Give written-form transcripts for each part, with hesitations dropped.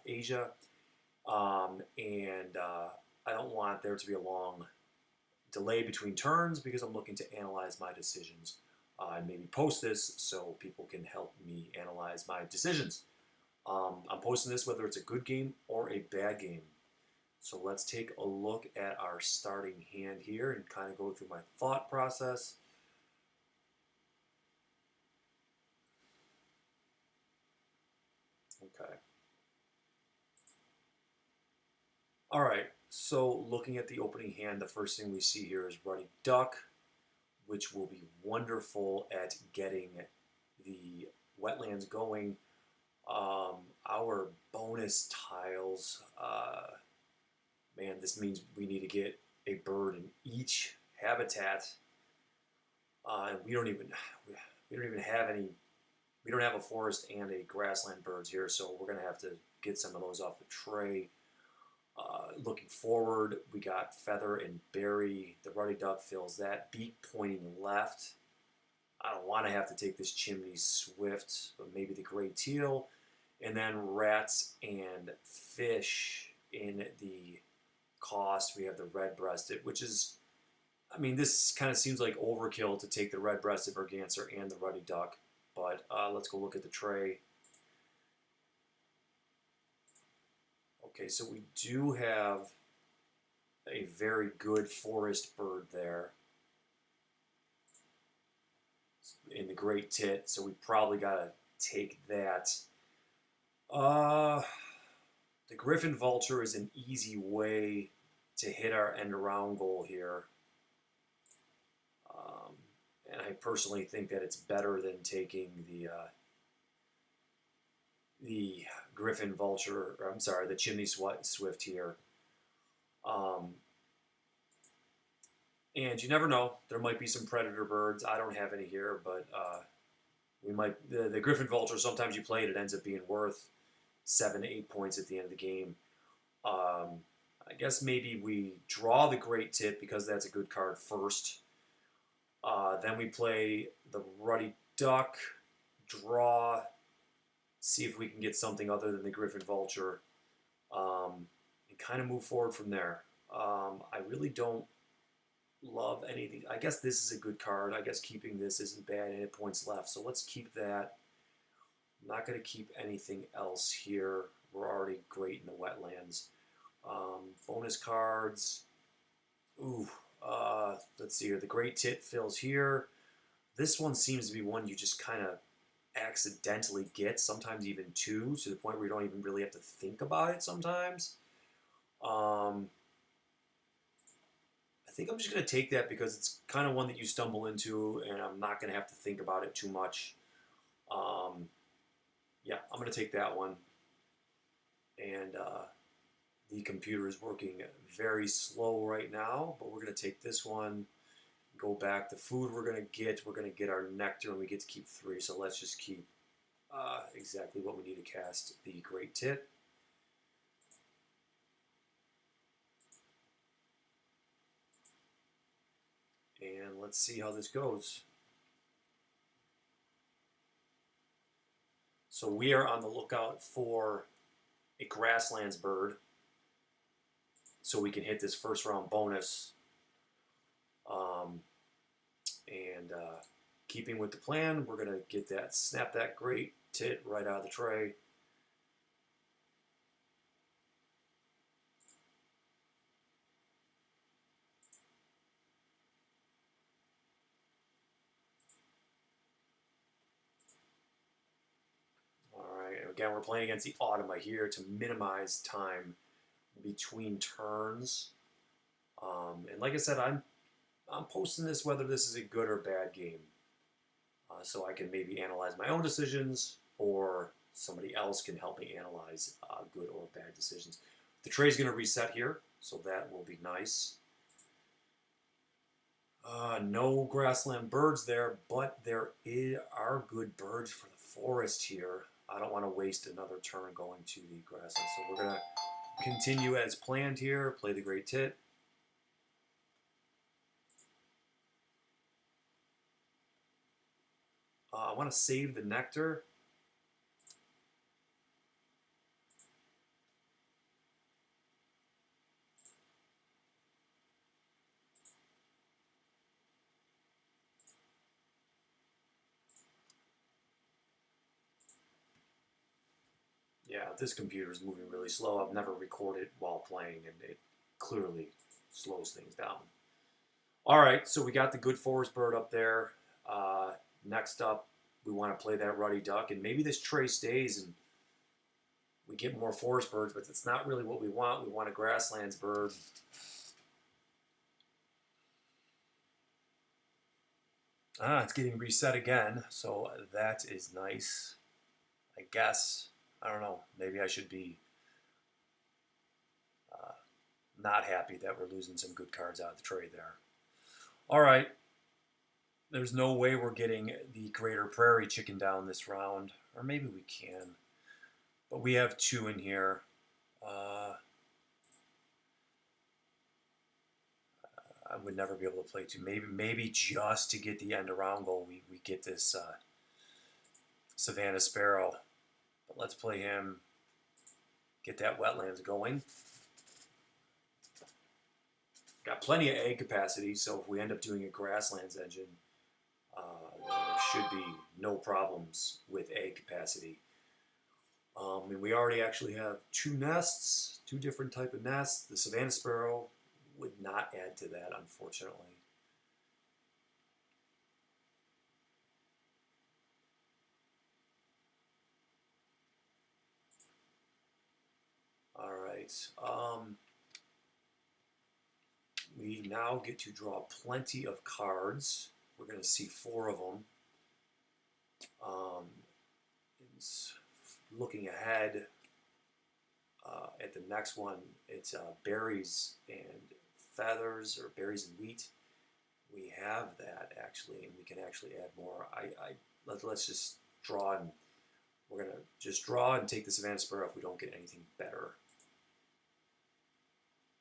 Asia, and I don't want there to be a long delay between turns because I'm looking to analyze my decisions and maybe post this so people can help me analyze my decisions. I'm posting this whether it's a good game or a bad game. So let's take a look at our starting hand here and kind of go through my thought process. Okay. All right, so looking at the opening hand, the first thing we see here is Ruddy Duck, which will be wonderful at getting the wetlands going. Our bonus tiles, man, this means we need to get a bird in each habitat. And we don't even have any. We don't have a forest and a grassland birds here, so we're gonna have to get some of those off the tray. Looking forward, we got Feather and Berry. The Ruddy Duck fills that. Beak pointing left. I don't want to have to take this Chimney Swift, but maybe the Gray Teal. And then Rats and Fish in the cost. We have the Red-Breasted, which is, I mean, this kind of seems like overkill to take the Red-Breasted Merganser and the Ruddy Duck. But let's go look at the tray. Okay, so we do have a very good forest bird there in the Great Tit, so we probably got to take that. The Griffin Vulture is an easy way to hit our end around goal here. And I personally think that it's better than taking the Griffin Vulture, or I'm sorry, the Chimney Swift here. And you never know, there might be some predator birds. I don't have any here, but we might. The Griffin Vulture, sometimes you play it, it ends up being worth 7 to 8 points at the end of the game. I guess maybe we draw the Great Tit because that's a good card first. Then we play the Ruddy Duck, draw, see if we can get something other than the Griffin Vulture, and kind of move forward from there. I really don't love anything. I guess this is a good card. I guess keeping this isn't bad, and it points left, so let's keep that. I'm not going to keep anything else here. We're already great in the wetlands. Bonus cards. Ooh, let's see here. The Great Tit fills here. This one seems to be one you just kind of accidentally get, sometimes even two, to the point where you don't even really have to think about it sometimes. I think I'm just going to take that because it's kind of one that you stumble into, and I'm not going to have to think about it too much. Yeah, I'm going to take that one. And the computer is working very slow right now, but we're going to take this one, go back. The food we're going to get our nectar, and we get to keep 3. So let's just keep exactly what we need to cast the Great Tit. And let's see how this goes. So we are on the lookout for a grasslands bird, so we can hit this first round bonus. And keeping with the plan, we're going to snap that Great Tit right out of the tray. All right, and again, we're playing against the Automa here to minimize time between turns. And like I said, I'm posting this whether this is a good or bad game, so I can maybe analyze my own decisions, or somebody else can help me analyze good or bad decisions. The tray's going to reset here, so that will be nice. No grassland birds there, but there are good birds for the forest here. I don't want to waste another turn going to the grassland, so we're going to continue as planned here, play the Great Tit. I want to save the nectar. Yeah, this computer is moving really slow. I've never recorded while playing, and it clearly slows things down. All right, so we got the good forest bird up there. Uh, Next up, we want to play that ruddy duck, and maybe this tray stays and we get more forest birds, but it's not really what we want. We want a grasslands bird. Ah, it's getting reset again, so that is nice. I guess. I don't know. Maybe I should be uh, not happy that we're losing some good cards out of the trade there. All right. There's no way we're getting the Greater Prairie Chicken down this round. Or maybe we can. But we have two in here. Uh, I would never be able to play two. Maybe just to get the end around goal, we get this Savannah Sparrow. But let's play him. Get that wetlands going. Got plenty of egg capacity, so if we end up doing a grasslands engine, there should be no problems with egg capacity. And we already actually have two nests, two different type of nests. The Savannah Sparrow would not add to that, unfortunately. All right. We now get to draw plenty of cards. We're going to see four of them. Looking ahead at the next one, it's berries and feathers, or berries and wheat. We have that actually, and we can actually add more. Let's just draw, and we're gonna just draw and take the Savannah Sparrow if we don't get anything better.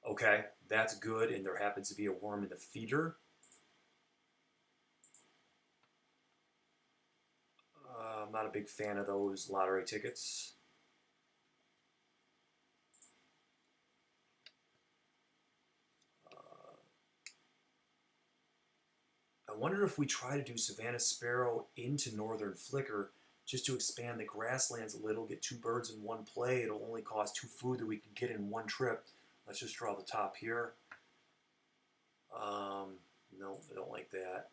Okay, that's good, and there happens to be a worm in the feeder. I'm not a big fan of those lottery tickets. I wonder if we try to do Savannah Sparrow into Northern Flicker just to expand the grasslands a little, get two birds in one play. It'll only cost 2 food that we can get in one trip. Let's just draw the top here. No, I don't like that.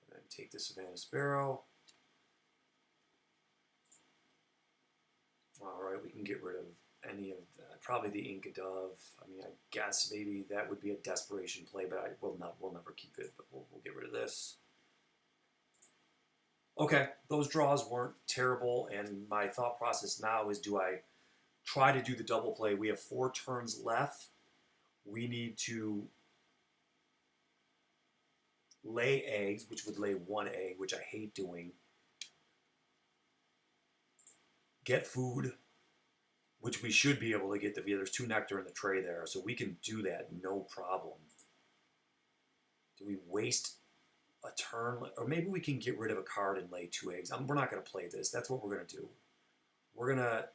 And then take the Savannah Sparrow. All right, we can get rid of any of that. Probably the Inca Dove. I mean, I guess maybe that would be a desperation play, but we'll never keep it. But we'll get rid of this. Okay, those draws weren't terrible, and my thought process now is, do I try to do the double play? We have 4 turns left. We need to lay eggs, which would lay 1 egg, which I hate doing. Get food, which we should be able to get. There's 2 nectar in the tray there, so we can do that no problem. Do we waste a turn? Or maybe we can get rid of a card and lay 2 eggs. We're not going to play this. That's what we're going to do. We're going to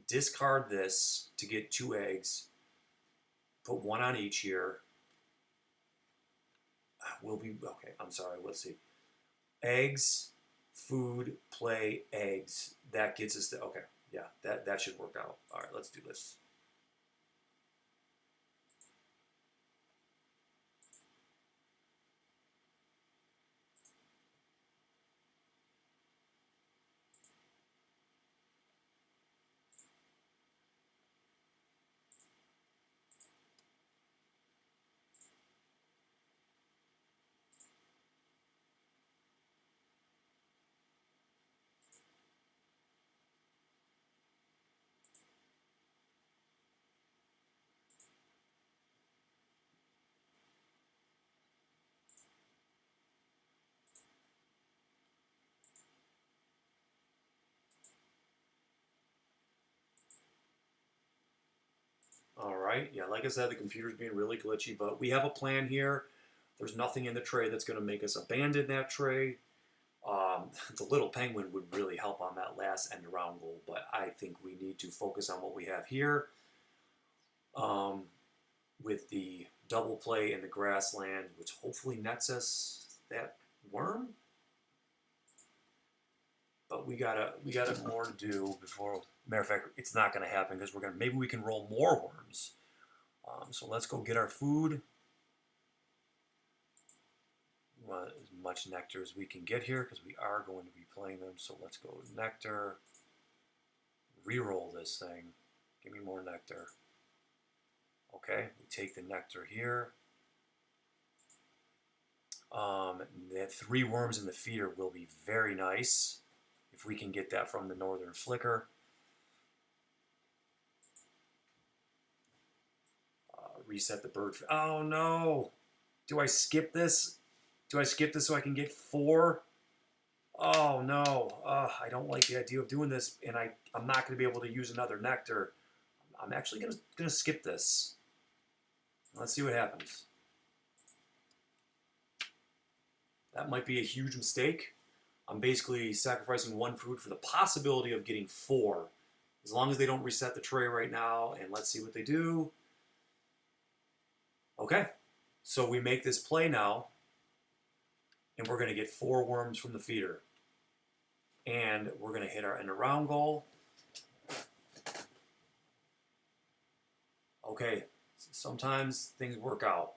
discard this to get 2 eggs. Put 1 on each here. We'll be, okay, I'm sorry, let's see. Eggs, food, play, eggs. That gets us, okay, yeah, that should work out. All right, let's do this. All right, yeah, like I said, the computer's being really glitchy, but we have a plan here. There's nothing in the tray that's going to make us abandon that tray. The little penguin would really help on that last end around goal, but I think we need to focus on what we have here. With the double play in the grassland, which hopefully nets us that worm. we gotta more to do before. Matter of fact, it's not gonna happen because maybe we can roll more worms. So let's go get our food. We want as much nectar as we can get here because we are going to be playing them. So let's go nectar. Reroll this thing. Give me more nectar. Okay, we take the nectar here. The 3 worms in the feeder will be very nice if we can get that from the northern flicker. Reset the bird. Oh no! Do I skip this? Do I skip this so I can get 4? Oh no! I don't like the idea of doing this, and I'm not going to be able to use another nectar. I'm actually gonna skip this. Let's see what happens. That might be a huge mistake. I'm basically sacrificing 1 food for the possibility of getting 4. As long as they don't reset the tray right now, and let's see what they do. Okay, so we make this play now, and we're going to get 4 worms from the feeder. And we're going to hit our end around goal. Okay, sometimes things work out.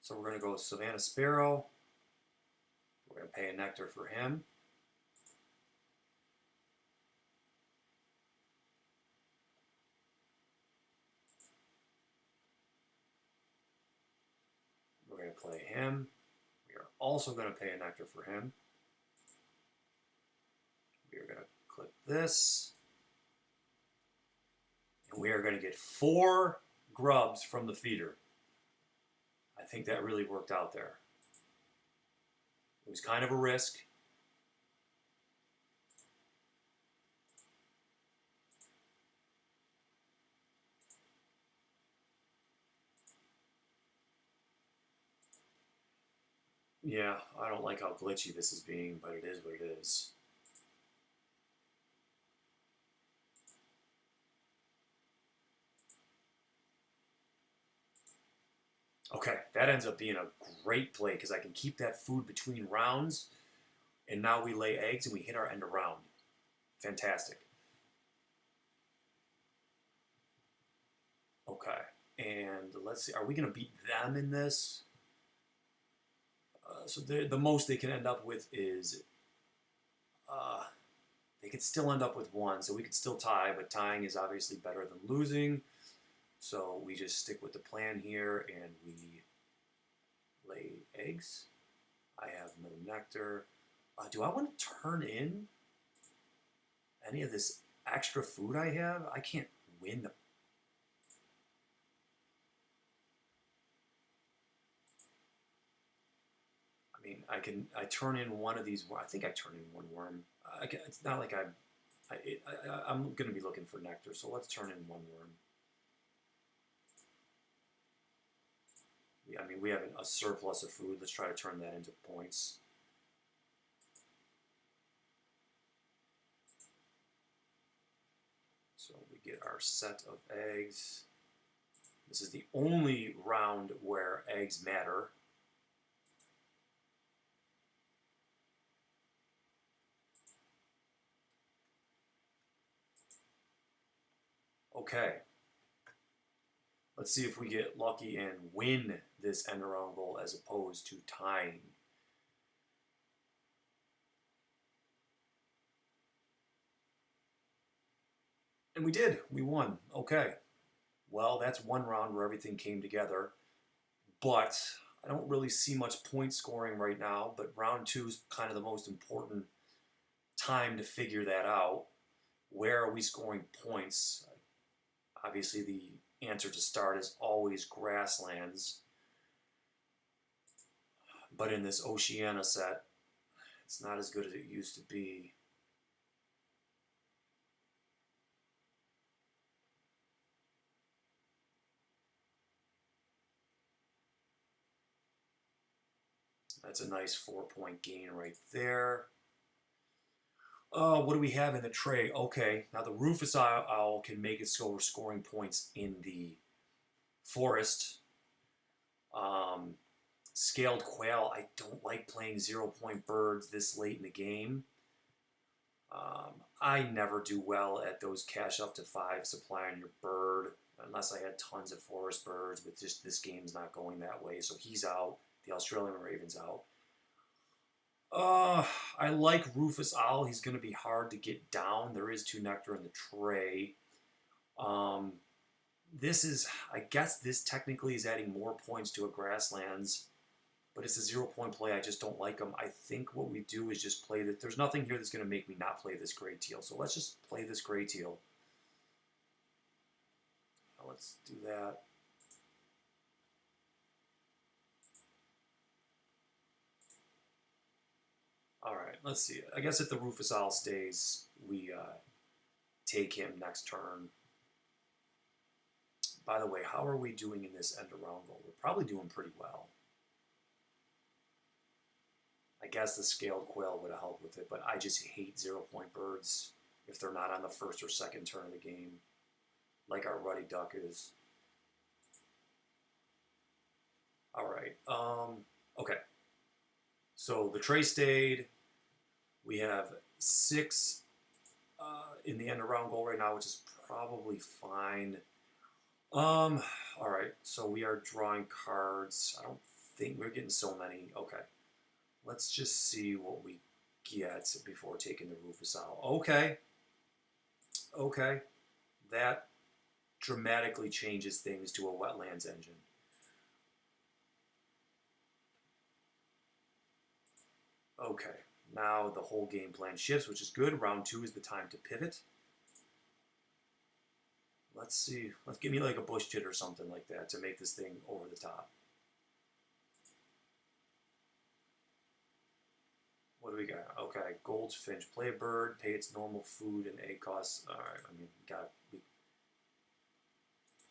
So we're going to go Savannah Sparrow. We're going to pay a nectar for him. We're going to play him. We are also going to pay a nectar for him. We are going to click this. And we are going to get 4 grubs from the feeder. I think that really worked out there. It was kind of a risk. Yeah, I don't like how glitchy this is being, but it is what it is. Okay, that ends up being a great play because I can keep that food between rounds, and now we lay eggs and we hit our end around. Fantastic. Okay, and let's see, are we going to beat them in this? So the most they can end up with is, they could still end up with 1, so we could still tie, but tying is obviously better than losing. So we just stick with the plan here, and we lay eggs. I have another nectar. Do I want to turn in any of this extra food I have? I can't win the... I mean, I turn in one of these. I think I turn in 1 worm. It's not like I'm going to be looking for nectar, so let's turn in 1 worm. I mean, we have a surplus of food. Let's try to turn that into points. So we get our set of eggs. This is the only round where eggs matter. Okay. Let's see if we get lucky and win this end around goal as opposed to tying. And we did. We won. Okay. Well, that's 1 round where everything came together. But I don't really see much point scoring right now. But round 2 is kind of the most important time to figure that out. Where are we scoring points? Obviously, the answer to start is always grasslands. But in this Oceania set, it's not as good as it used to be. That's a nice 4-point gain right there. What do we have in the tray? Okay, now the Rufous Owl can make it so we're scoring points in the forest. Scaled Quail, I don't like playing 0-point birds this late in the game. I never do well at those cash up to 5 supply on your bird unless I had tons of forest birds, but just this game's not going that way. So he's out. The Australian Raven's out. Uh, I like Rufus Owl. He's going to be hard to get down. There is 2 nectar in the tray. Um, this is, I guess this technically is adding more points to a grasslands, but it's a 0 point play. I just don't like them. I think what we do is just play that. There's nothing here that's going to make me not play this gray teal. So let's just play this gray teal. Let's do that. All right, let's see. I guess if the Rufus Owl stays, we take him next turn. By the way, how are we doing in this end around goal? We're probably doing pretty well. I guess the scaled quail would have helped with it, but I just hate 0 point birds if they're not on the first or second turn of the game, like our ruddy duck is. All right. Okay. So the tray stayed. We have 6 in the end around goal right now, which is probably fine. All right. So we are drawing cards. I don't think we're getting so many. Okay. Let's just see what we get before taking the Rufus Owl. Okay. Okay. That dramatically changes things to a wetlands engine. Okay. Now the whole game plan shifts, which is good. Round 2 is the time to pivot. Let's see. Let's give me like a bush tit or something like that to make this thing over the top. What do we got? Okay, goldfinch. Play a bird, pay its normal food and egg costs. All right, I mean,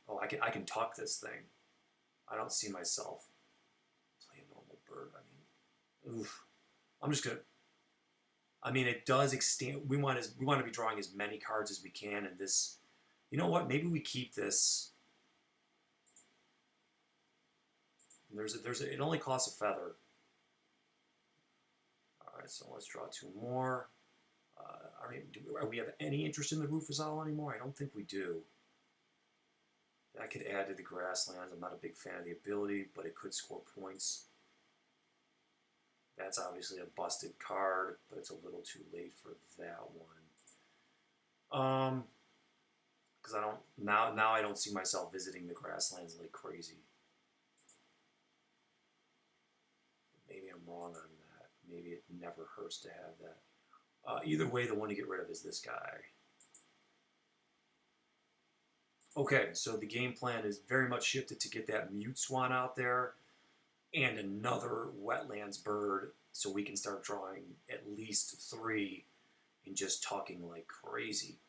oh, I can talk this thing. I don't see myself play a normal bird. I mean, oof. I'm just gonna. I mean, it does extend. We want to be drawing as many cards as we can, and this. You know what? Maybe we keep this. It only costs a feather. All right, so let's draw 2 more. Do we have any interest in the Rufus Owl anymore? I don't think we do. That could add to the grasslands. I'm not a big fan of the ability, but it could score points. That's obviously a busted card, but it's a little too late for that one. Because I don't now I don't see myself visiting the grasslands like crazy. Maybe I'm wrong on that. Maybe it never hurts to have that. Either way, the one to get rid of is this guy. Okay, so the game plan is very much shifted to get that mute swan out there and another wetlands bird so we can start drawing at least 3 and just talking like crazy.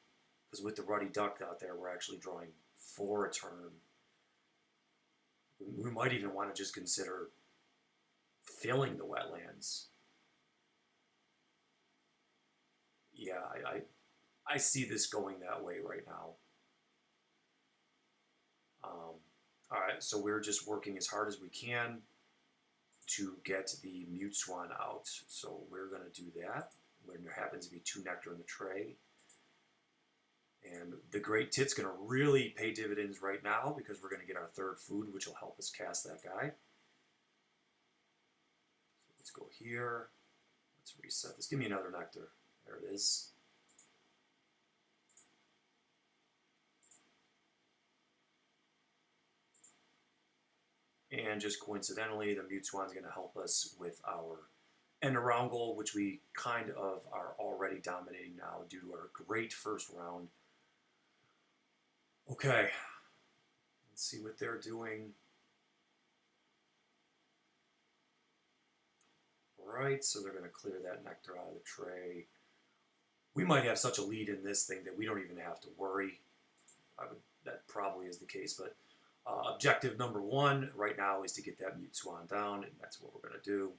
Because with the ruddy duck out there, we're actually drawing 4 a turn. We might even want to just consider filling the wetlands. Yeah, I see this going that way right now. All right, so we're just working as hard as we can to get the mute swan out. So we're going to do that when there happens to be 2 nectar in the tray. And the great tit's going to really pay dividends right now because we're going to get our 3rd food, which will help us cast that guy. So let's go here. Let's reset this. Give me another nectar. There it is. And just coincidentally, the mute swan is going to help us with our end around goal, which we kind of are already dominating now due to our great first round. Okay, let's see what they're doing. All right, so they're going to clear that nectar out of the tray. We might have such a lead in this thing that we don't even have to worry. That probably is the case, but objective number 1 right now is to get that mute swan down, and that's what we're going to do.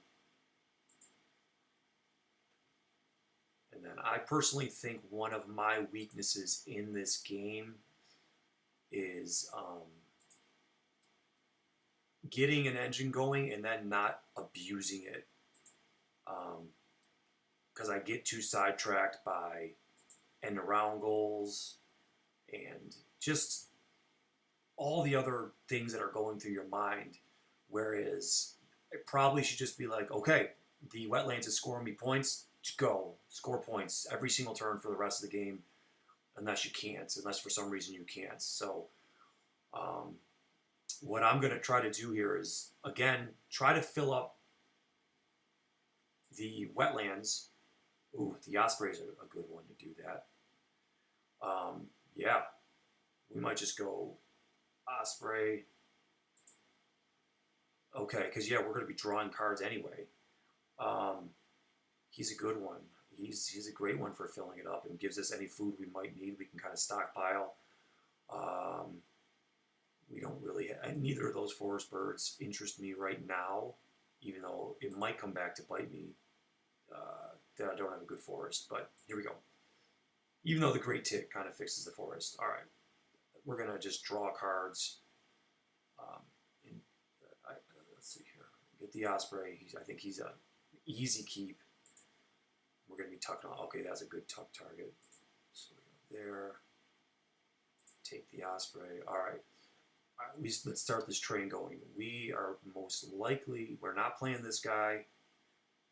And then I personally think one of my weaknesses in this game is getting an engine going and then not abusing it. because I get too sidetracked by end around goals and just all the other things that are going through your mind. Whereas it probably should just be like, okay, the wetlands is scoring me points, just go score points every single turn for the rest of the game, unless you can't, unless for some reason you can't. So um, what I'm going to try to do here is, again, try to fill up the wetlands. Ooh, the Osprey is a good one to do that. Yeah, we might just go Osprey. Okay, because yeah, we're going to be drawing cards anyway. He's a good one. He's a great one for filling it up and gives us any food we might need. We can kind of stockpile. We don't really have, neither of those forest birds interest me right now, even though it might come back to bite me that I don't have a good forest. But here we go. Even though the great tit kind of fixes the forest. All right, we're gonna just draw cards. In, let's see here. Get the Osprey. I think he's a easy keep. We're gonna be tucking on. Okay, that's a good tuck target. So we go there. Take the Osprey. All right. Let's start this train going. We are most likely, we're not playing this guy.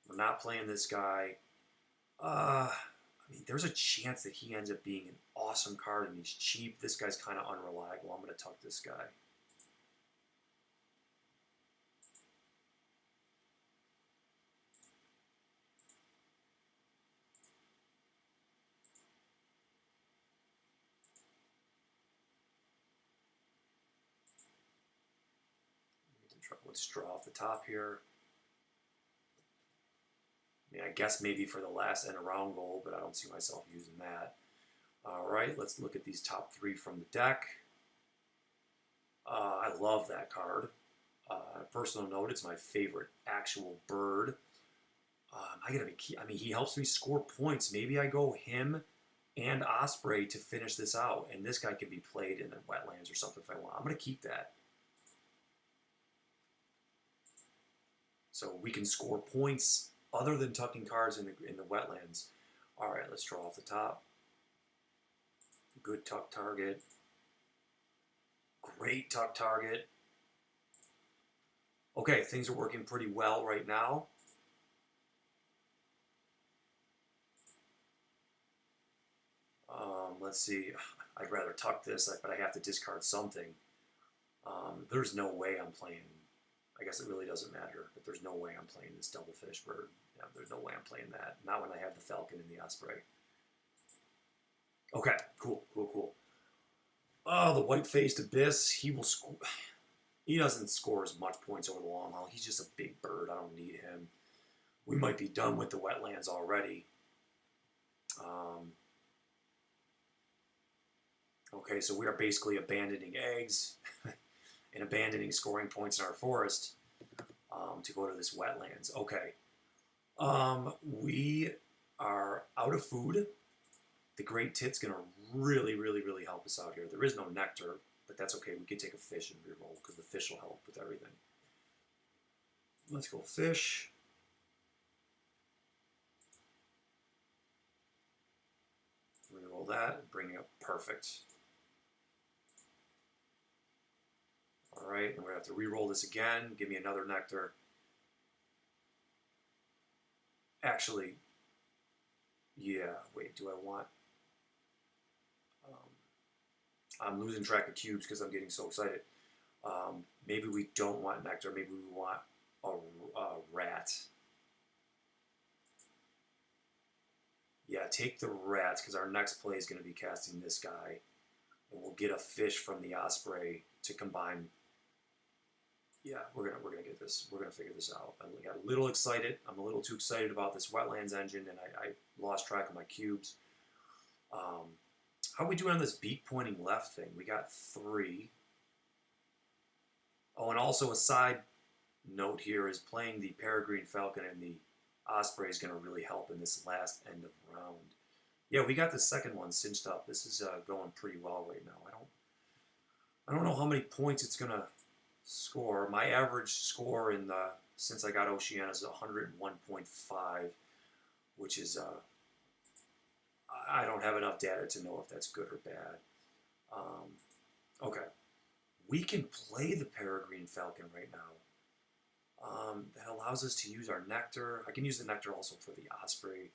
We're not playing this guy. I mean, there's a chance that he ends up being an awesome card and he's cheap. This guy's kind of unreliable. I'm going to tuck this guy. Let's draw off the top here. I mean, I guess maybe for the last end around goal, but I don't see myself using that. All right, let's look at these top three from the deck. I love that card. Personal note, it's my favorite actual bird. I mean, he helps me score points. Maybe I go him and Osprey to finish this out, and this guy can be played in the wetlands or something if I want. I'm going to keep that. So we can score points other than tucking cards in the wetlands. All right, let's draw off the top. Good tuck target. Great tuck target. Okay, things are working pretty well right now. Let's see. I'd rather tuck this, but I have to discard something. There's no way I'm playing. I guess it really doesn't matter, but there's no way I'm playing this double fish bird. Yeah, there's no way I'm playing that. Not when I have the falcon and the osprey. Okay, cool. Oh, the white-faced abyss. He will score. He doesn't score as much points over the long haul. He's just a big bird. I don't need him. We might be done with the wetlands already. Okay, so we are basically abandoning eggs and abandoning scoring points in our forest to go to this wetlands. Okay. We are out of food. The great tit's going to really help us out here. There is no nectar, but that's okay. We can take a fish and reroll because the fish will help with everything. Let's go fish. Reroll that, bring it up perfect. All right, and we're going to have to re-roll this again. Give me another nectar. Actually, yeah, wait, do I want... I'm losing track of cubes because I'm getting so excited. Maybe we don't want nectar. Maybe we want a rat. Yeah, take the rats because our next play is going to be casting this guy. And we'll get a fish from the osprey to combine. Yeah, we're gonna get this. We're gonna figure this out. I got a little excited. I'm a little too excited about this wetlands engine, and I lost track of my cubes. How are we doing on this beak pointing left thing? We got 3. Oh, and also a side note here is playing the peregrine falcon and the osprey is going to really help in this last end of round. Yeah, we got the second one cinched up. This is going pretty well right now. I don't know how many points it's going to score. My average score in the since I got Oceania is 101.5, which is I don't have enough data to know if that's good or bad. Okay, we can play the peregrine falcon right now. That allows us to use our nectar. I can use the nectar also for the osprey.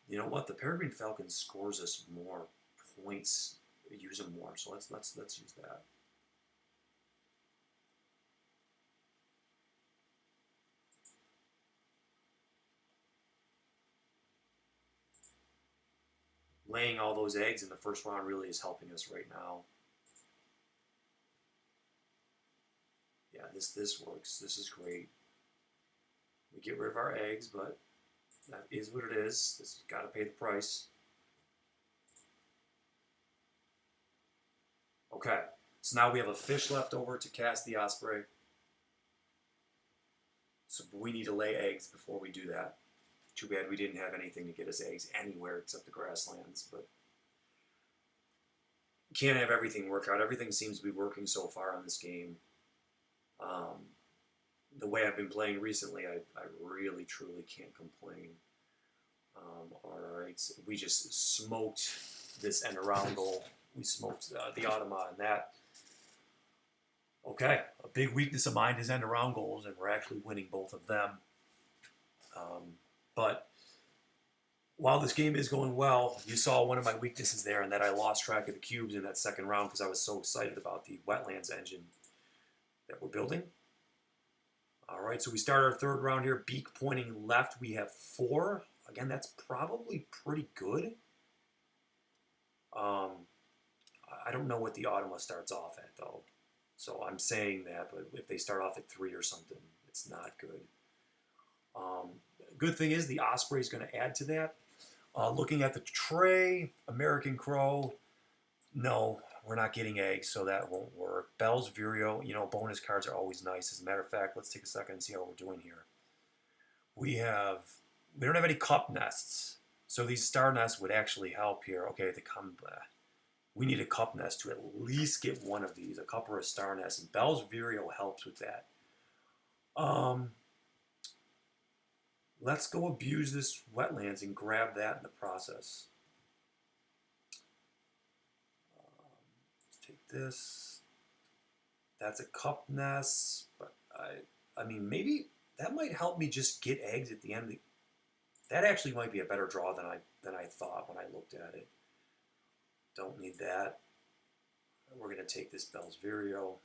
You know what? The peregrine falcon scores us more points. Use them more. So let's use that. Laying all those eggs in the first round really is helping us right now. Yeah, this works. This is great. We get rid of our eggs, but that is what it is. It's got to pay the price. Okay, so now we have a fish left over to cast the osprey. So we need to lay eggs before we do that. Too bad we didn't have anything to get us eggs anywhere except the grasslands, but can't have everything work out. Everything seems to be working so far in this game. The way I've been playing recently, I really, truly can't complain. All right, so we just smoked this Enderangle. We smoked the Automa and that. Okay, a big weakness of mine is Enderangles, and we're actually winning both of them. But while this game is going well, you saw one of my weaknesses there, and that I lost track of the cubes in that second round because I was so excited about the wetlands engine that we're building. All right, so we start our third round here. Beak pointing left, we have 4. Again, that's probably pretty good. I don't know what the Automa starts off at, though. So I'm saying that, but if they start off at 3 or something, it's not good. Good thing is the Osprey is going to add to that. Looking at the tray, American Crow, no, we're not getting eggs, so that won't work. Bell's Vireo, you know, bonus cards are always nice. As a matter of fact, let's take a second and see how we're doing here. We don't have any cup nests, so these star nests would actually help here. Okay, we need a cup nest to at least get one of these, a cup or a star nest, and Bell's Vireo helps with that. Let's go abuse this wetlands and grab that in the process. Let's take this. That's a cup nest, but I mean, maybe that might help me just get eggs at the end of the... That actually might be a better draw than I thought when I looked at it. Don't need that. We're going to take this Bell's Vireo.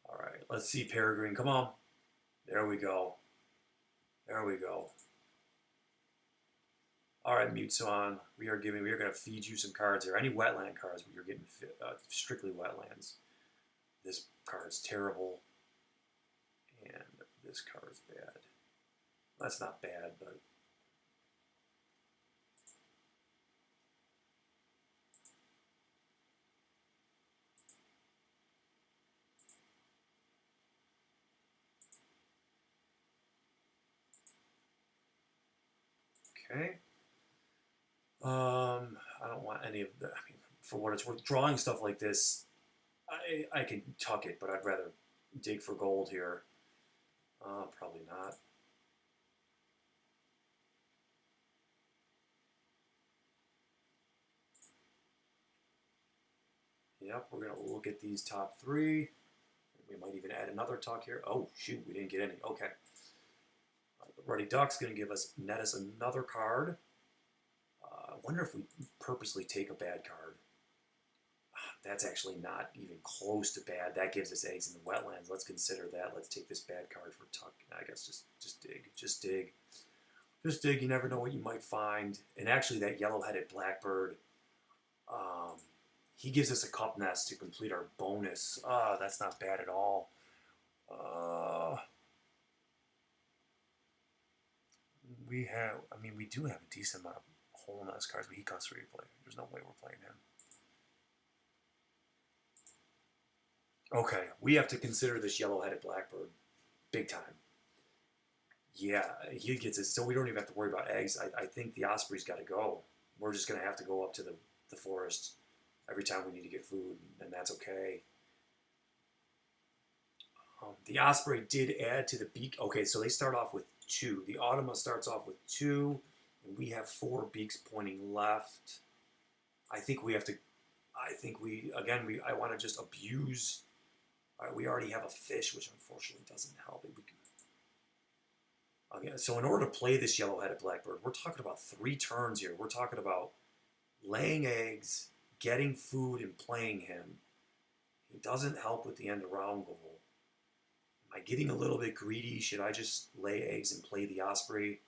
All right, let's see Peregrine. Come on. There we go. There we go. All right, Mutsuan, we are going to feed you some cards here. Any wetland cards, you're getting strictly wetlands. This card's terrible, and this card's bad. That's not bad, but okay. I don't want any of the, I mean, for what it's worth, drawing stuff like this, I can tuck it, but I'd rather dig for gold here. Probably not. Yep, we're going to look at these top 3. We might even add another tuck here. Oh, shoot, we didn't get any. Okay. The Ruddy Duck's going to net us another card. I wonder if we purposely take a bad card. That's actually not even close to bad. That gives us eggs in the wetlands. Let's consider that. Let's take this bad card for tuck. I guess just dig. Just dig. Just dig. You never know what you might find. And actually, that yellow-headed blackbird, he gives us a cup nest to complete our bonus. That's not bad at all. We do have a decent amount of hole nest cards, but he costs 3 to play. There's no way we're playing him. Okay, we have to consider this yellow-headed blackbird big time. Yeah, he gets it, so we don't even have to worry about eggs. I think the osprey's got to go. We're just going to have to go up to the forest every time we need to get food, and that's okay. The Osprey did add to the beak. Okay, so they start off with 2. The Automa starts off with 2, and we have 4 beaks pointing left. I think we have to. I think I want to just abuse. All right, we already have a fish, which unfortunately doesn't help. Okay, so in order to play this yellow-headed blackbird, we're talking about 3 turns here. We're talking about laying eggs, getting food, and playing him. He doesn't help with the end around goal. Am I getting a little bit greedy? Should I just lay eggs and play the Osprey?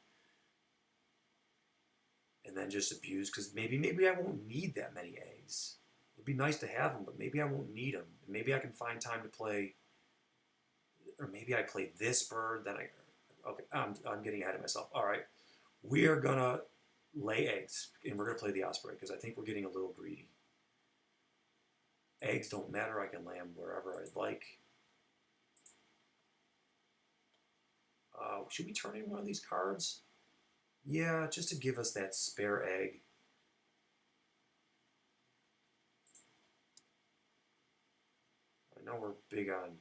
And then just abuse? Because maybe I won't need that many eggs. It'd be nice to have them, but maybe I won't need them. Maybe I can find time to play, or maybe I play this bird, then okay, I'm getting ahead of myself. All right, we are going to lay eggs, and we're going to play the Osprey, because I think we're getting a little greedy. Eggs don't matter. I can lay them wherever I'd like. Should we turn in one of these cards? Yeah, just to give us that spare egg. I know we're big on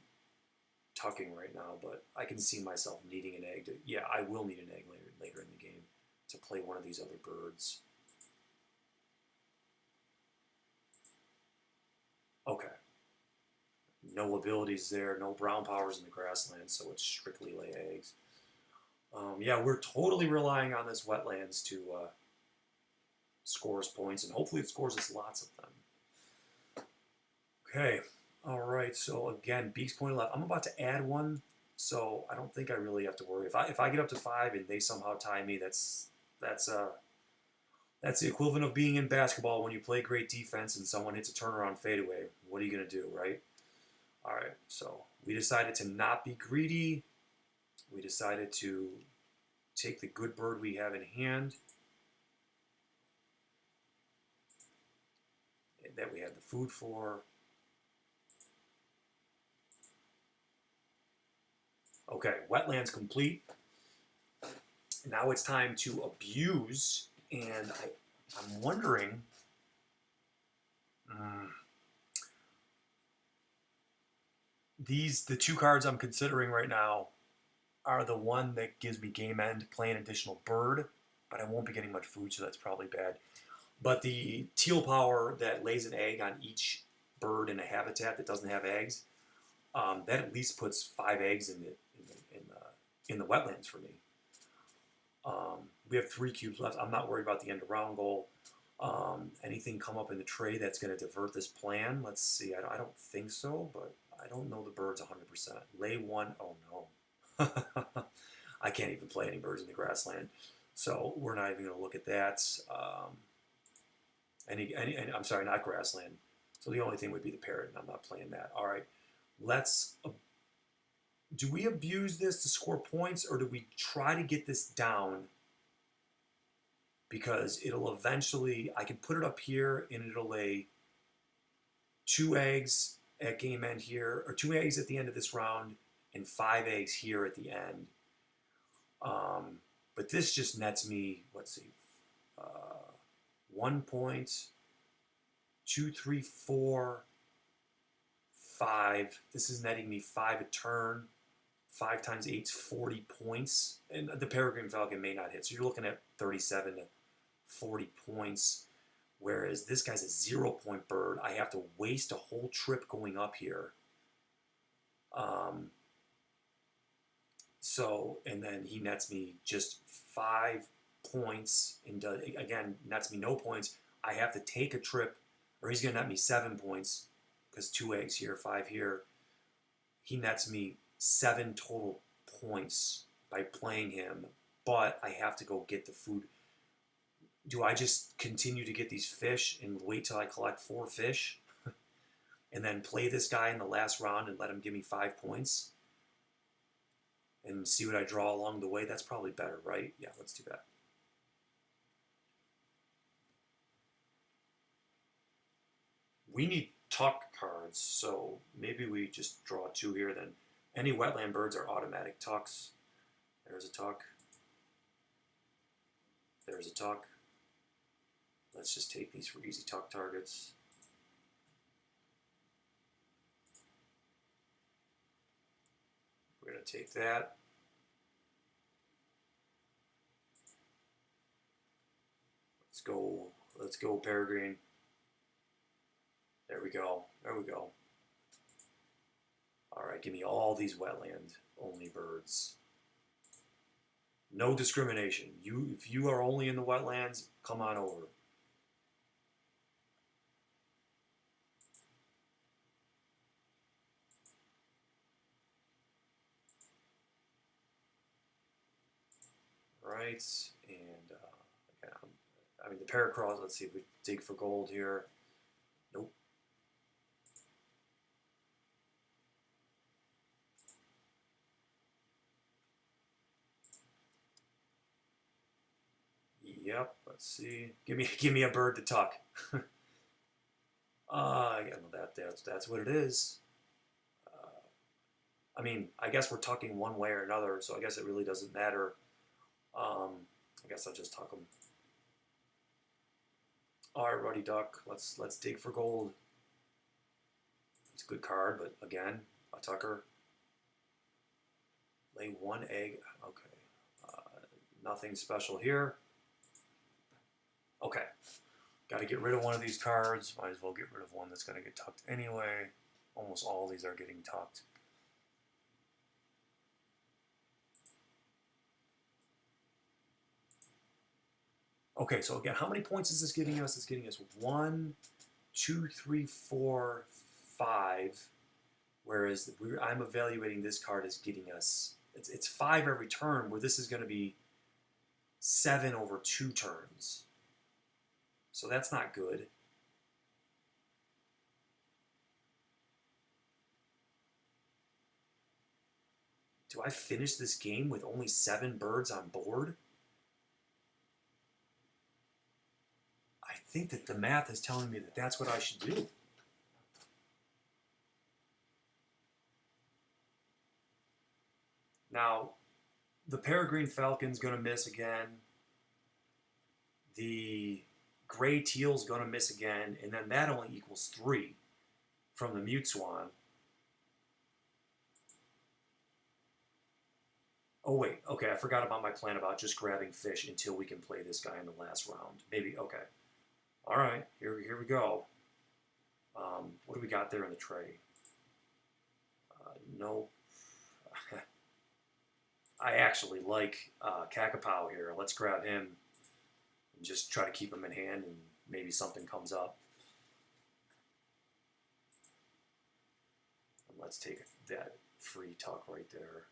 tucking right now, but I can see myself needing an egg. Yeah, I will need an egg later in the game to play one of these other birds. Okay. No abilities there, no brown powers in the grasslands, so it's strictly lay eggs. Yeah, we're totally relying on this wetlands to score us points, and hopefully it scores us lots of them. Okay, all right, so again, beaks pointed left. I'm about to add one, so I don't think I really have to worry. If I get up to 5 and they somehow tie me, that's the equivalent of being in basketball when you play great defense and someone hits a turnaround fadeaway. What are you going to do, right? All right, so we decided to not be greedy. We decided to take the good bird we have in hand, that we have the food for. Okay, wetlands complete. Now it's time to abuse, and I'm wondering, the 2 cards I'm considering right now are the one that gives me game end, play an additional bird, but I won't be getting much food, so that's probably bad. But the teal power that lays an egg on each bird in a habitat that doesn't have eggs, that at least puts 5 eggs in the wetlands for me. We have 3 cubes left. I'm not worried about the end around goal. Anything come up in the tray that's going to divert this plan? Let's see. I don't think so, but I don't know the birds 100%. Lay 1. Oh no. I can't even play any birds in the grassland, so we're not even going to look at that. I'm sorry, not grassland. So the only thing would be the parrot, and I'm not playing that. All right, do we abuse this to score points, or do we try to get this down? Because it'll eventually, I can put it up here, and it'll lay 2 eggs at game end here, or 2 eggs at the end of this round, and 5 eggs here at the end. But this just nets me, let's see, 1 point, 2, 3, 4, 5. This is netting me 5 a turn. 5 times 8 is 40 points. And the Peregrine Falcon may not hit. So you're looking at 37 to 40 points. Whereas this guy's a 0-point bird. I have to waste a whole trip going up here. And then he nets me just 5 points, and again, nets me no points. I have to take a trip, or he's going to net me 7 points, because 2 eggs here, 5 here. He nets me 7 total points by playing him, but I have to go get the food. Do I just continue to get these fish and wait till I collect 4 fish, and then play this guy in the last round and let him give me 5 points? And see what I draw along the way? That's probably better, right? Yeah, let's do that. We need tuck cards, so maybe we just draw 2 here then. Any wetland birds are automatic tucks. There's a tuck. There's a tuck. Let's just take these for easy tuck targets. We're going to take that. Let's go, Peregrine. There we go. There we go. All right, give me all these wetland-only birds. No discrimination. If you are only in the wetlands, come on over. Right, and again, I mean the paracross. Let's see if we dig for gold here. Nope. Yep. Let's see. Give me a bird to tuck. Yeah, no, that's what it is. I mean, I guess we're tucking one way or another, so I guess it really doesn't matter. I guess I'll just tuck them. All right, Ruddy Duck. Let's dig for gold. It's a good card, but again, a tucker. Lay one egg. Okay. Nothing special here. Okay. Got to get rid of one of these cards. Might as well get rid of one that's going to get tucked anyway. Almost all these are getting tucked. Okay, so again, how many points is this getting us? It's getting us 1, 2, 3, 4, 5. Whereas I'm evaluating this card as getting us, it's 5 every turn, where this is going to be 7 over 2 turns. So that's not good. Do I finish this game with only 7 birds on board? I think that the math is telling me that that's what I should do. Now, the Peregrine Falcon's going to miss again. The Gray Teal's going to miss again. And then that only equals 3 from the Mute Swan. Oh, wait. Okay, I forgot about my plan about just grabbing fish until we can play this guy in the last round. Maybe, okay. All right, here we go. What do we got there in the tray? No. I actually like Kakapow here. Let's grab him and just try to keep him in hand, and maybe something comes up. And let's take that free tuck right there.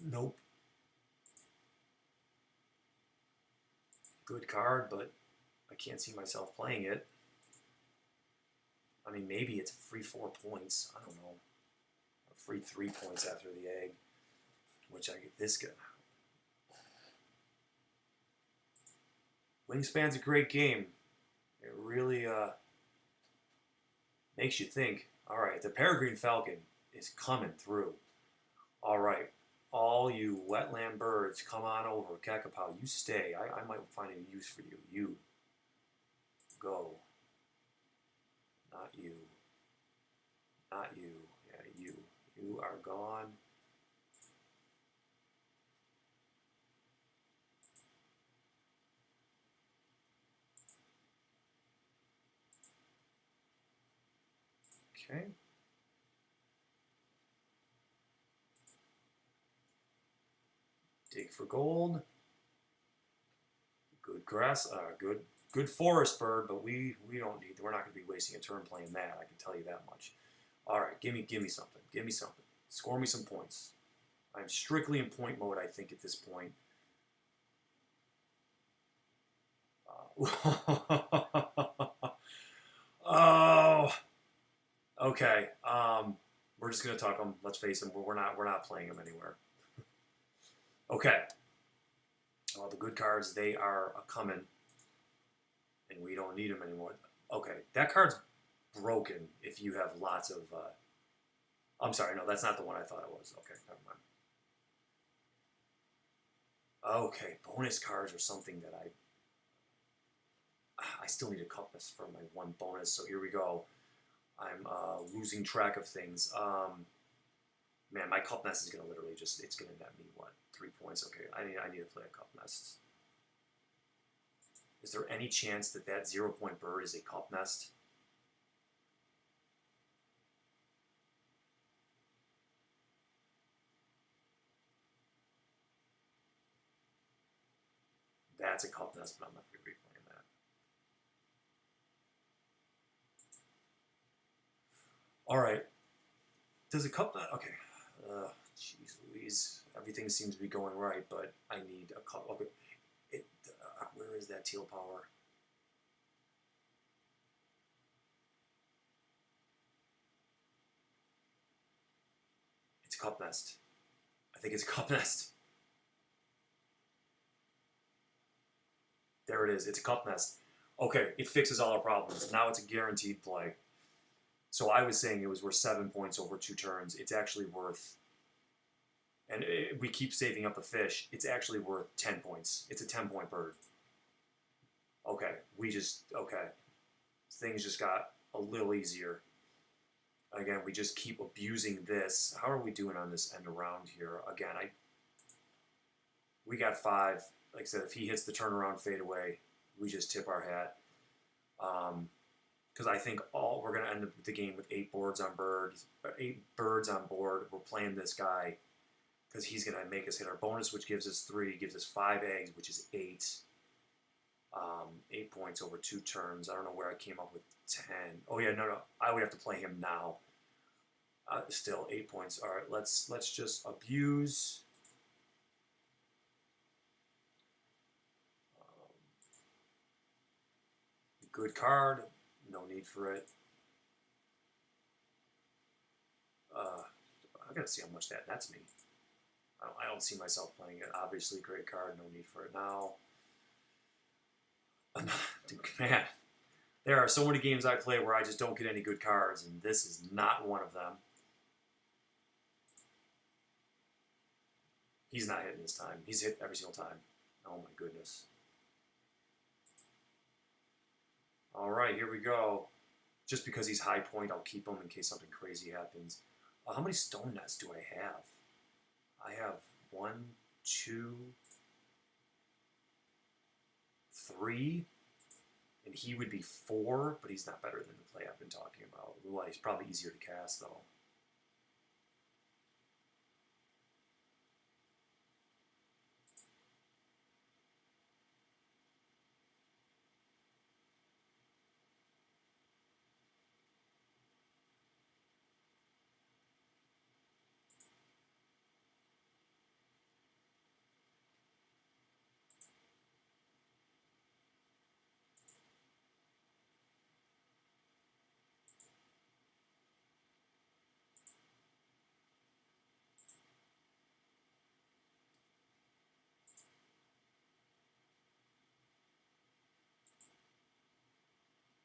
Nope. Good card, but I can't see myself playing it. I mean, maybe it's a free 4 points. I don't know. A free 3 points after the egg, which I get this guy. Wingspan's a great game. It really makes you think. All right, the Peregrine Falcon is coming through. All right, all you wetland birds, come on over. Kakapow, you stay. I might find a use for you. You go. Not you. Not you. Yeah, you. You are gone. Okay. Dig for gold. Good grass. Good forest bird, but we don't need. We're not going to be wasting a turn playing that. I can tell you that much. All right, give me something. Give me something. Score me some points. I'm strictly in point mode, I think, at this point. Oh. Okay. We're just gonna tuck them. Let's face them. We're not playing them anywhere. Okay. All the good cards, they are a coming, and we don't need them anymore. Okay, that card's broken if you have lots of. I'm sorry, no, that's not the one I thought it was. Okay, never mind. Okay, bonus cards are something that I still need a compass for my one bonus. So here we go. I'm losing track of things. Man, my cup nest is gonna literally just—it's gonna net me what, 3 points? Okay, I need to play a cup nest. Is there any chance that that 0 point bird is a cup nest? That's a cup nest, but I'm not gonna be playing that. All right. Does a cup nest? Okay. Jeez Louise. Everything seems to be going right, but I need a cup. Okay. Where is that teal power? It's a cup nest. I think it's a cup nest. There it is. It's a cup nest. Okay, it fixes all our problems. Now it's a guaranteed play. So I was saying it was worth 7 points over 2 turns. It's actually worth, and we keep saving up the fish. It's actually worth 10 points. It's a 10 point bird. Okay, okay. Things just got a little easier. Again, we just keep abusing this. How are we doing on this end around here? Again, we got 5. Like I said, if he hits the turnaround fadeaway, we just tip our hat. Because I think we're going to end up the game with 8 birds on board. We're playing this guy because he's going to make us hit our bonus, which gives us 3, gives us 5 eggs, which is 8. 8 points over 2 turns. I don't know where I came up with 10. Oh yeah, no. I would have to play him now. Still 8 points. All right, let's just abuse. Good card. No need for it. I gotta see how much that nets me. I don't see myself playing it. Obviously, great card. No need for it now. Man, there are so many games I play where I just don't get any good cards, and this is not one of them. He's not hitting this time. He's hit every single time. Oh my goodness. All right, here we go. Just because he's high point, I'll keep him in case something crazy happens. How many stone nests do I have? I have 1, 2, 3, and he would be 4, but he's not better than the play I've been talking about. Well, he's probably easier to cast, though.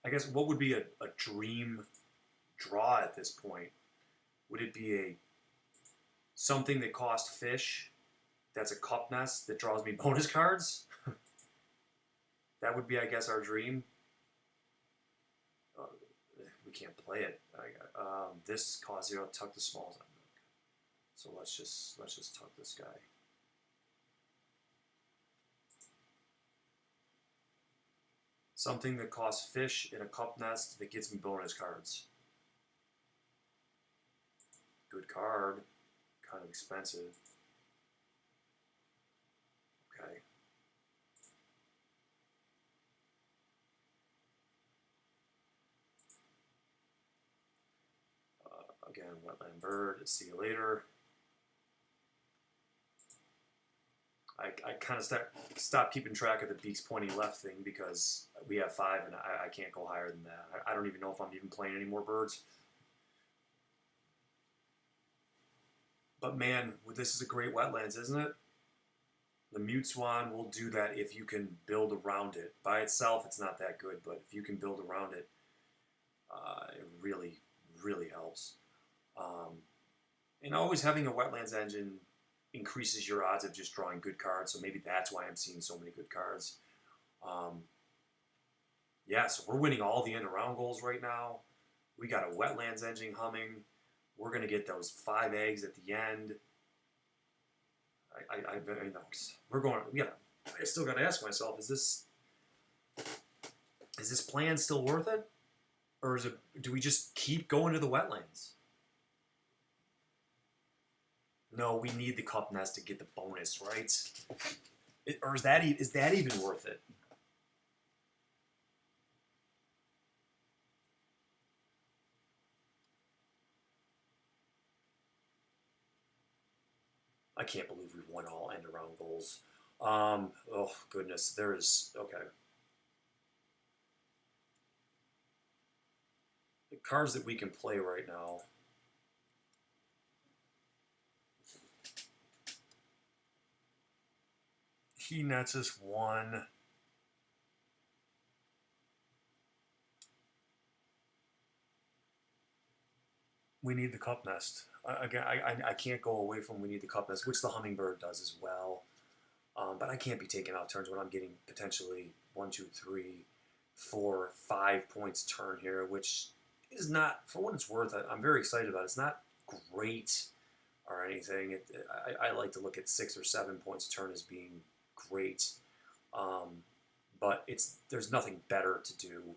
I guess what would be a dream draw at this point? Would it be something that costs fish that's a cup nest that draws me bonus cards? That would be, I guess, our dream. We can't play it. This causes 0, tuck the smalls on. So let's just tuck this guy. Something that costs fish in a cup nest that gets me bonus cards. Good card. Kind of expensive. Okay. Again, wetland bird. See you later. I kind of stopped keeping track of the beaks pointing left thing because we have 5 and I can't go higher than that. I don't even know if I'm even playing any more birds. But man, this is a great wetlands, isn't it? The mute swan will do that if you can build around it. By itself, it's not that good, but if you can build around it, it really, really helps. And always having a wetlands engine increases your odds of just drawing good cards, so maybe that's why I'm seeing so many good cards. Yeah, so we're winning all the end around goals right now. We got a wetlands engine humming. We're going to get those 5 eggs at the end. I know. We're going, yeah. I still got to ask myself, is this plan still worth it? Or do we just keep going to the wetlands? No, we need the cup nest to get the bonus, right? Or is that even worth it? I can't believe we've won all end around goals. Oh goodness, okay. The cards that we can play right now. He nets us 1. We need the cup nest. Again, I can't go away from we need the cup nest, which the hummingbird does as well. But I can't be taking out turns when I'm getting potentially 1, 2, 3, 4, 5 points turn here, which is not, for what it's worth, I'm very excited about it. It's not great or anything. I like to look at 6 or 7 points turn as being great. But there's nothing better to do.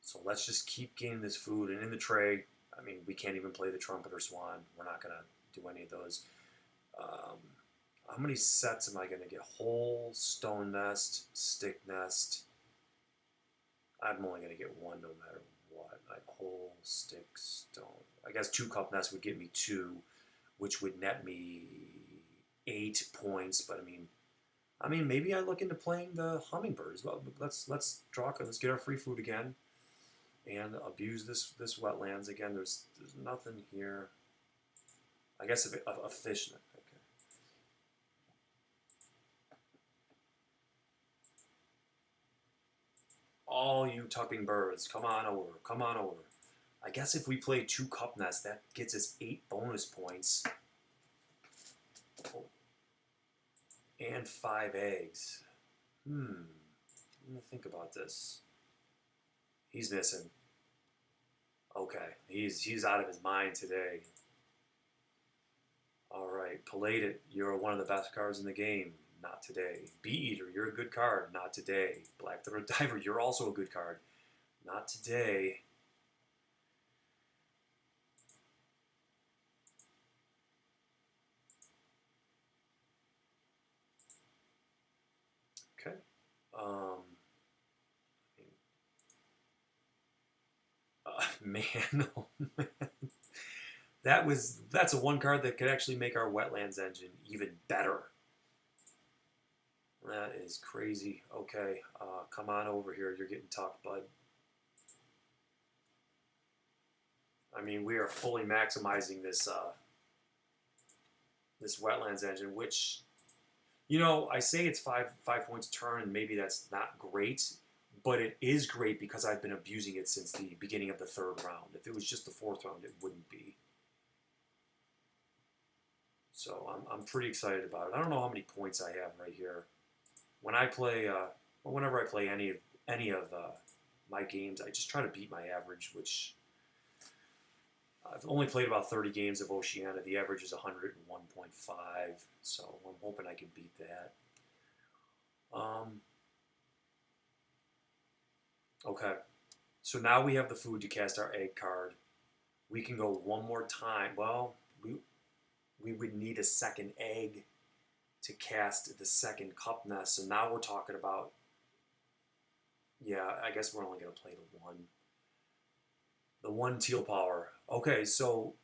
So let's just keep getting this food. And in the tray, I mean, we can't even play the trumpet or swan. We're not going to do any of those. How many sets am I going to get? Whole, stone nest, stick nest. I'm only going to get 1 no matter what. Like whole, stick, stone. I guess 2 cup nests would get me 2, which would net me 8 points. But I mean, maybe I look into playing the hummingbirds. Well, let's draw. Let's get our free food again, and abuse this wetlands again. There's nothing here. I guess a fish. Okay. All you tucking birds, come on over. Come on over. I guess if we play 2 cup nests, that gets us 8 bonus points. Oh. And 5 eggs. Let me think about this. He's missing. Okay, he's out of his mind today. All right, Pallade, you're one of the best cards in the game. Not today. Bee Eater, you're a good card. Not today. Black Throat Diver, you're also a good card. Not today. Okay. Man, oh man. That's a 1 card that could actually make our wetlands engine even better. That is crazy. Okay, come on over here. You're getting tucked, bud. I mean, we are fully maximizing this this wetlands engine, which, I say it's 5 points a turn, and maybe that's not great, but it is great because I've been abusing it since the beginning of the 3rd round. If it was just the 4th round, it wouldn't be. So I'm pretty excited about it. I don't know how many points I have right here. When I play, whenever I play any of my games, I just try to beat my average, which I've only played about 30 games of Oceania. The average is 101.5, so I'm hoping I can beat that. Okay, so now we have the food to cast our egg card. We can go 1 more time. Well, we would need a 2nd egg to cast the 2nd cup nest. So now we're talking about, yeah, I guess we're only going to play the 1. The 1 teal power. Okay, so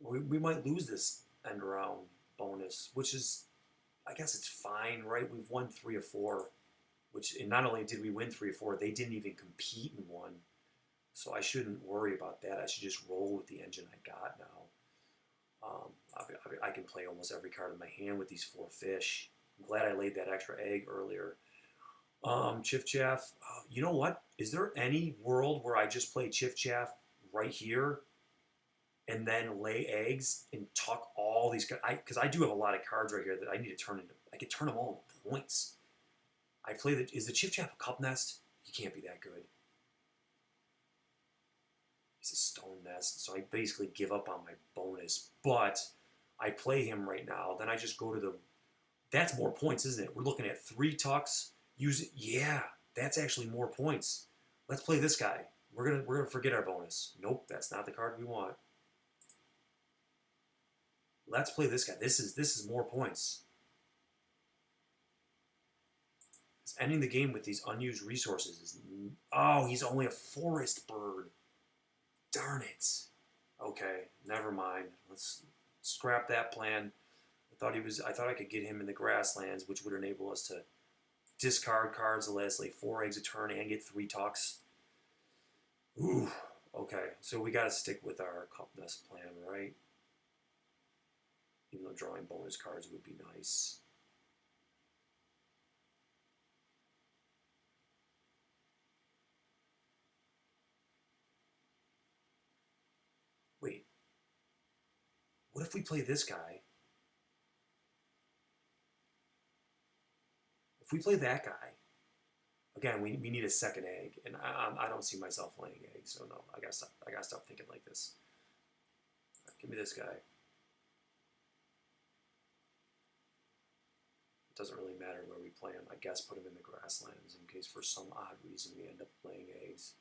we might lose this end round bonus, which is, I guess it's fine, right? We've won 3 of 4, and not only did we win 3 of 4, they didn't even compete in 1. So I shouldn't worry about that. I should just roll with the engine I got now. I can play almost every card in my hand with these 4 fish. I'm glad I laid that extra egg earlier. Chiff Chaff. You know what? Is there any world where I just play Chiff Chaff right here and then lay eggs and tuck all these? Because I do have a lot of cards right here that I need to turn into. I could turn them all into points. Is the Chiff Chaff a cup nest? He can't be that good. He's a stone nest, so I basically give up on my bonus. But I play him right now. Then I just go to the. That's more points, isn't it? We're looking at 3 tucks. Use it. Yeah, that's actually more points. Let's play this guy. We're gonna forget our bonus. Nope, that's not the card we want. Let's play this guy. This is more points. It's ending the game with these unused resources. Oh, he's only a forest bird. Darn it. Okay, never mind. Let's scrap that plan. I thought I could get him in the grasslands, which would enable us to discard cards the last like 4 eggs a turn and get 3 talks. Ooh. Okay, so we gotta stick with our cup nest plan, right? Even though drawing bonus cards would be nice. Wait. What if we play this guy? If we play that guy, again, we need a second egg, and I don't see myself laying eggs, so no, I gotta stop thinking like this. Right, give me this guy. It doesn't really matter where we play him. I guess put him in the grasslands in case for some odd reason we end up laying eggs.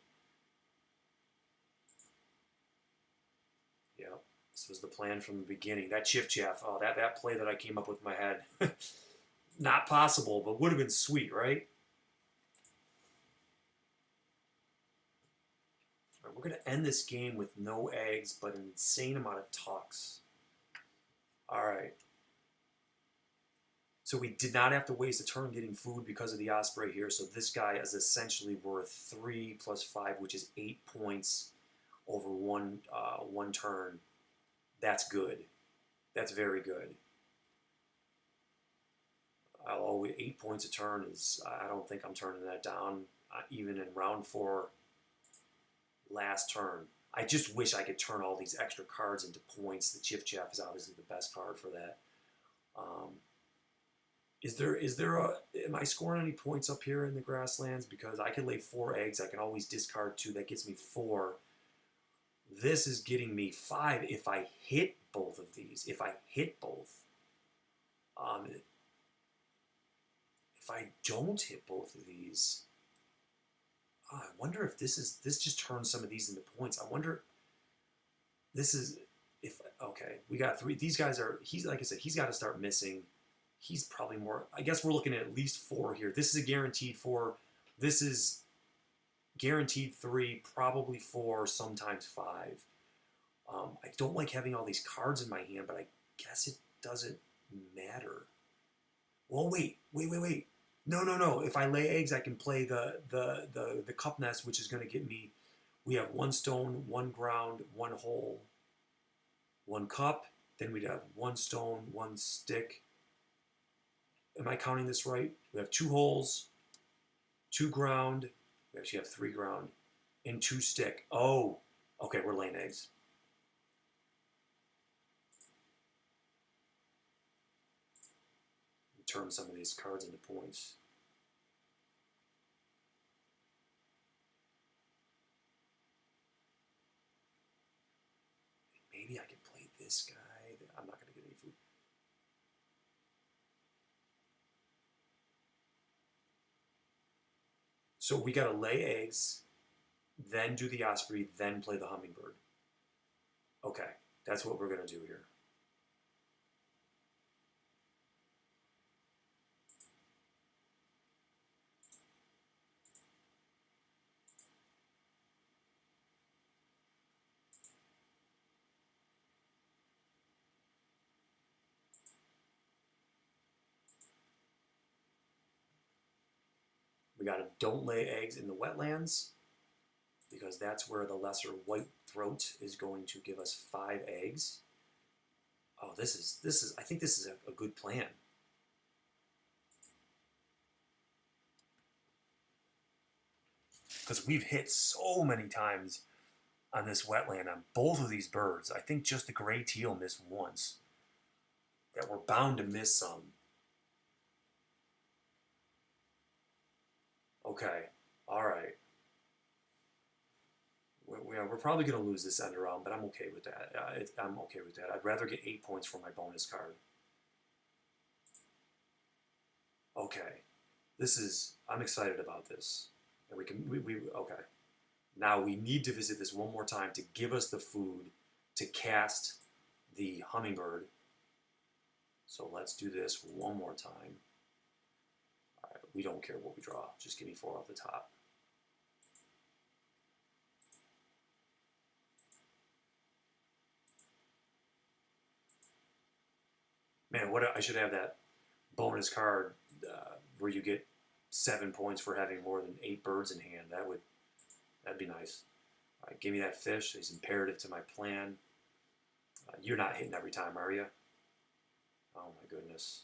Yep, this was the plan from the beginning. That Chiff Chaff, oh, that play that I came up with in my head. Not possible, but would have been sweet, right? All right, we're going to end this game with no eggs, but an insane amount of tucks. All right. So we did not have to waste a turn getting food because of the Osprey here. So this guy is essentially worth 3 plus 5, which is 8 points over one turn. That's good. That's very good. 8 points a turn is, I don't think I'm turning that down, even in round 4, last turn. I just wish I could turn all these extra cards into points. The Chiff Chaff is obviously the best card for that. Am I scoring any points up here in the grasslands? Because I can lay 4 eggs. I can always discard 2. That gets me 4. This is getting me 5 if I hit both of these. If I hit both. If I don't hit both of these, I wonder if this just turns some of these into points. I wonder, okay, we got 3. These guys like I said, he's got to start missing. He's probably more, I guess we're looking at least 4 here. This is a guaranteed 4. This is guaranteed 3, probably 4, sometimes 5. I don't like having all these cards in my hand, but I guess it doesn't matter. Well, wait. No. If I lay eggs, I can play the cup nest, which is going to get me. We have 1 stone, 1 ground, 1 hole, 1 cup. Then we'd have 1 stone, 1 stick. Am I counting this right? We have 2 holes, 2 ground. We actually have 3 ground and 2 stick. Oh, okay, we're laying eggs. Turn some of these cards into points. Maybe I could play this guy. I'm not going to get any food. So we got to lay eggs, then do the Osprey, then play the Hummingbird. Okay, that's what we're going to do here. We got to don't lay eggs in the wetlands because that's where the lesser white throat is going to give us 5 eggs. Oh, this is. I think this is a good plan. Because we've hit so many times on this wetland on both of these birds. I think just the gray teal missed once. That we're bound to miss some. Okay, all right. yeah, we're probably going to lose this end around, but I'm okay with that. I'm okay with that. I'd rather get 8 points for my bonus card. Okay, I'm excited about this. And okay. Now we need to visit this one more time to give us the food to cast the hummingbird. So let's do this one more time. All right, we don't care what we draw. Just give me 4 off the top. Man, I should have that bonus card where you get 7 points for having more than 8 birds in hand. That'd be nice. All right, give me that fish. It's imperative to my plan. You're not hitting every time, are you? Oh my goodness.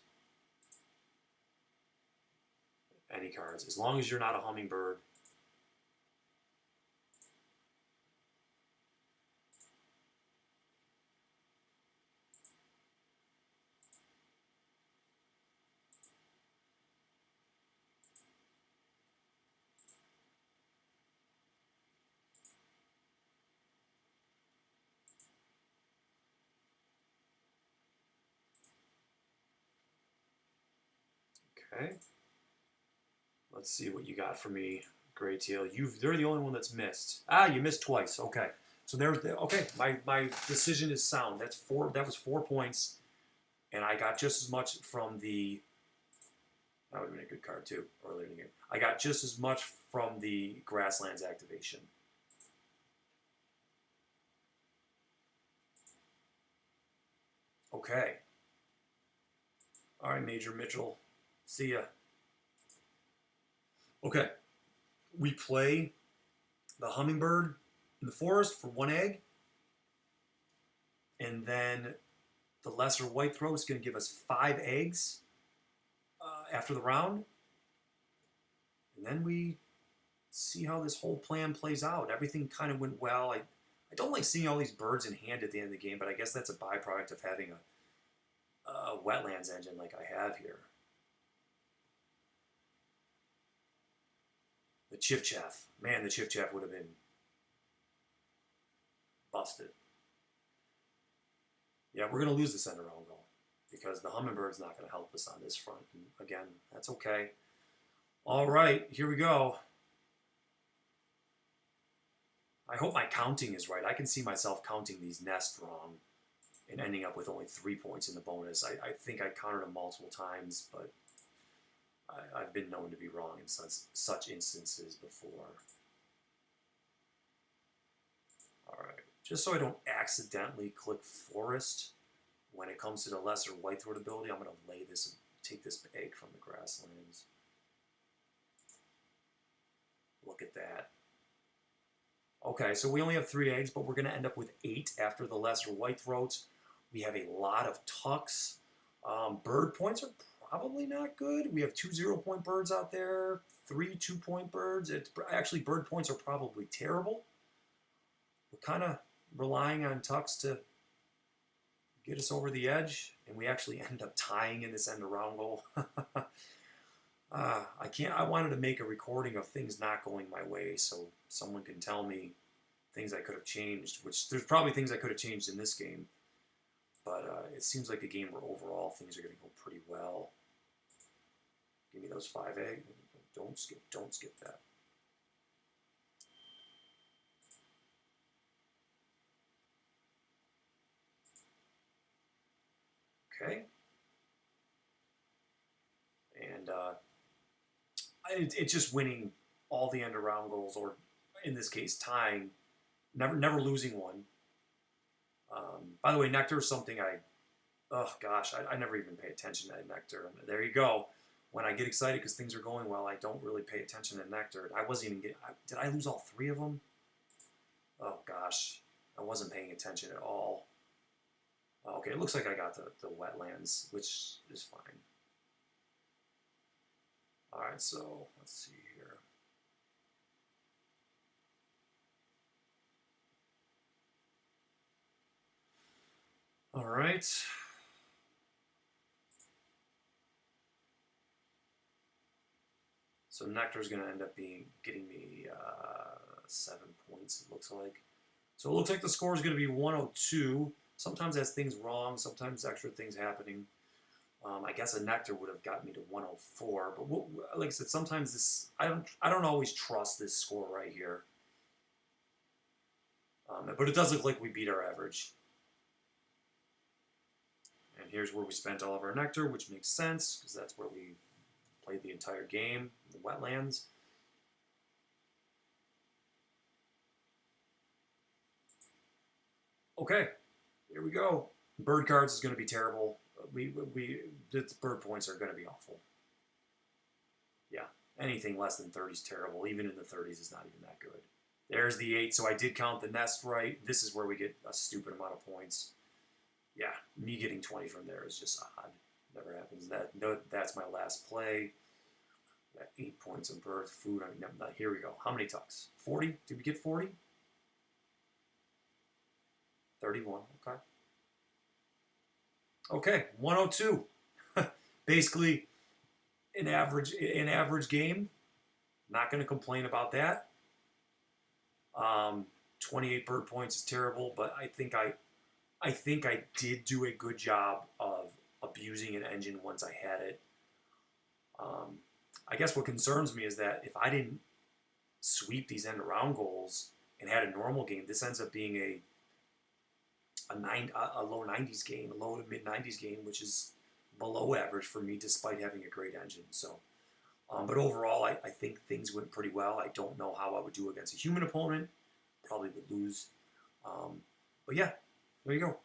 Any cards. As long as you're not a hummingbird. Okay. Let's see what you got for me, Gray Tail. They're the only one that's missed. Ah, you missed twice. Okay. So okay. My decision is sound. That was 4 points, and I got just as much from the. That would have been a good card too earlier in the game. I got just as much from the Grasslands activation. Okay. All right, Major Mitchell. See ya. Okay. We play the hummingbird in the forest for 1 egg. And then the lesser white throat is going to give us 5 eggs after the round. And then we see how this whole plan plays out. Everything kind of went well. I don't like seeing all these birds in hand at the end of the game, but I guess that's a byproduct of having a wetlands engine like I have here. The Chiff Chaff. Man, the Chiff Chaff would have been busted. Yeah, we're going to lose the center round goal because the hummingbird's not going to help us on this front. And again, that's okay. All right, here we go. I hope my counting is right. I can see myself counting these nests wrong and ending up with only 3 points in the bonus. I think I counted them multiple times, but I've been known to be wrong in such instances before. All right, just so I don't accidentally click forest when it comes to the lesser white-throat ability, I'm going to take this egg from the grasslands. Look at that. Okay, so we only have 3 eggs, but we're going to end up with 8 after the lesser white-throats. We have a lot of tucks. Bird points are probably not good. We have 2 0-point birds out there, 3 2-point birds. Actually, bird points are probably terrible. We're kind of relying on tucks to get us over the edge, and we actually end up tying in this end around goal. I wanted to make a recording of things not going my way so someone can tell me things I could have changed, which there's probably things I could have changed in this game. But it seems like a game where overall things are going to go pretty well. Give me those 5 eggs. Don't skip that. Okay. And it's just winning all the end around goals, or in this case, tying, never losing one. By the way, nectar is something oh gosh, I never even pay attention to nectar. And there you go. When I get excited because things are going well, I don't really pay attention to nectar. I wasn't even did I lose all 3 of them? Oh gosh, I wasn't paying attention at all. Okay, it looks like I got the wetlands, which is fine. All right, so let's see here. All right. So nectar is going to end up getting me 7 points. It looks like. So it looks like the score is going to be 102. Sometimes that's things wrong. Sometimes extra things happening. I guess a nectar would have got me to 104. But like I said, sometimes this I don't always trust this score right here. But it does look like we beat our average. And here's where we spent all of our nectar, which makes sense because that's where we played the entire game, the wetlands. Okay, here we go. Bird cards is going to be terrible. The bird points are going to be awful. Yeah, anything less than 30 is terrible. Even in the 30s is not even that good. There's the 8, so I did count the nest right. This is where we get a stupid amount of points. Yeah, me getting 20 from there is just odd. Never happens. That's my last play. Got 8 points of birth, food. Here we go. How many tucks? 40? Did we get 40? 31. Okay. Okay, 102. Basically, an average game. Not going to complain about that. 28 bird points is terrible, but I think I did do a good job of abusing an engine once I had it. I guess what concerns me is that if I didn't sweep these end around goals and had a normal game, this ends up being a low 90s game, a low to mid 90s game, which is below average for me despite having a great engine. So, but overall, I think things went pretty well. I don't know how I would do against a human opponent. Probably would lose. But yeah, there you go.